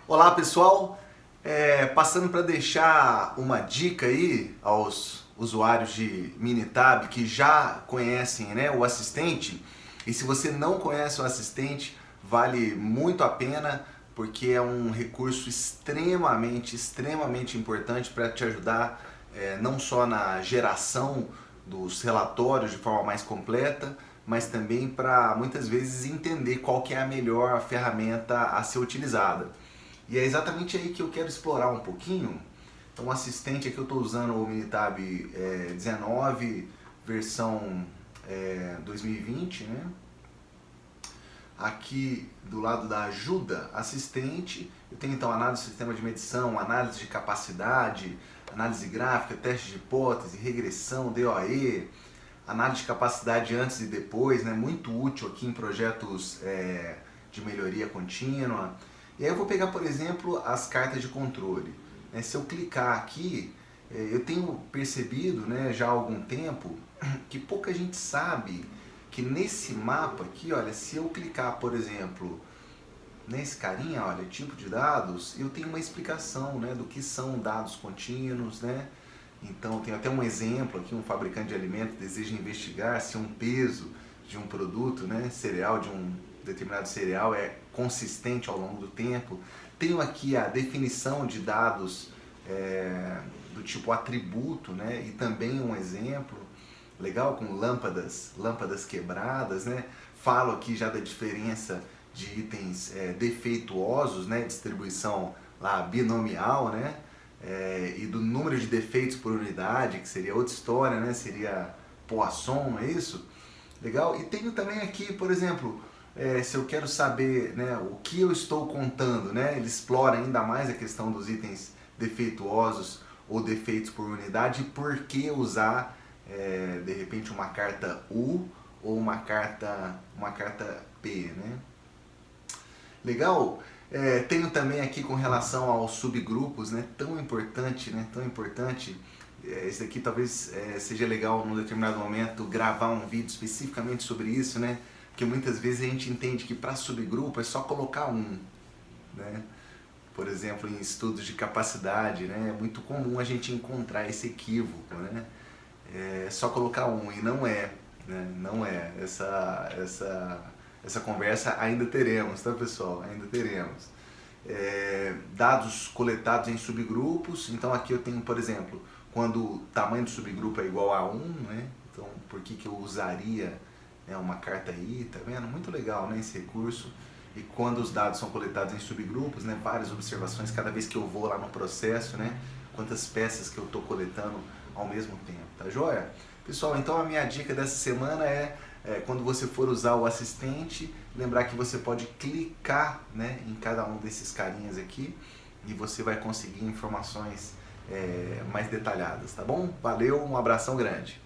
Olá pessoal, passando para deixar uma dica aí aos usuários de Minitab que já conhecem, né, o assistente. E se você não conhece o assistente, vale muito a pena porque é um recurso extremamente importante para te ajudar não só na geração dos relatórios de forma mais completa, mas também para muitas vezes entender qual que é a melhor ferramenta a ser utilizada. E é exatamente aí que eu quero explorar um pouquinho. Então, o assistente aqui eu estou usando o Minitab 19, versão 2020, né? Aqui do lado da ajuda assistente, eu tenho então análise do sistema de medição, análise de capacidade, análise gráfica, teste de hipótese, regressão, DOE, análise de capacidade antes e depois, né? Muito útil aqui em projetos de melhoria contínua. E aí eu vou pegar, por exemplo, as cartas de controle. Se eu clicar aqui, eu tenho percebido, né, já há algum tempo que pouca gente sabe que nesse mapa aqui, olha, se eu clicar, por exemplo, nesse carinha, olha, tipo de dados, eu tenho uma explicação, né, do que são dados contínuos, né? Então tem até um exemplo aqui, um fabricante de alimentos deseja investigar se um peso de um produto, né, cereal, de um determinado cereal é consistente ao longo do tempo. Tenho aqui a definição de dados do tipo atributo, né, e também um exemplo legal com lâmpadas quebradas, né? Falo aqui já da diferença de itens defeituosos, né, distribuição lá binomial, né? E do número de defeitos por unidade, que seria outra história, né? Seria Poisson, não é isso? Legal? E tenho também aqui, por exemplo, se eu quero saber, né, o que eu estou contando, né? Ele explora ainda mais a questão dos itens defeituosos ou defeitos por unidade e por que usar de repente uma carta U ou uma carta P, né? Legal? Tenho também aqui com relação aos subgrupos, né? Tão importante, né? Tão importante. Esse aqui talvez seja legal num determinado momento gravar um vídeo especificamente sobre isso, né? Porque muitas vezes a gente entende que para subgrupo é só colocar um, né? Por exemplo, em estudos de capacidade, né? É muito comum a gente encontrar esse equívoco, né? É só colocar um e não é, né? Não é. Essa conversa ainda teremos, tá pessoal? Ainda teremos. Dados coletados em subgrupos, então aqui eu tenho, por exemplo, quando o tamanho do subgrupo é igual a 1, né? Então por que eu usaria, né, uma carta I, tá vendo? Muito legal, né, esse recurso. E quando os dados são coletados em subgrupos, né, várias observações cada vez que eu vou lá no processo, né, quantas peças que eu estou coletando ao mesmo tempo, tá joia? Pessoal, então a minha dica dessa semana quando você for usar o assistente, lembrar que você pode clicar, né, em cada um desses carinhas aqui e você vai conseguir informações mais detalhadas, tá bom? Valeu, um abração grande!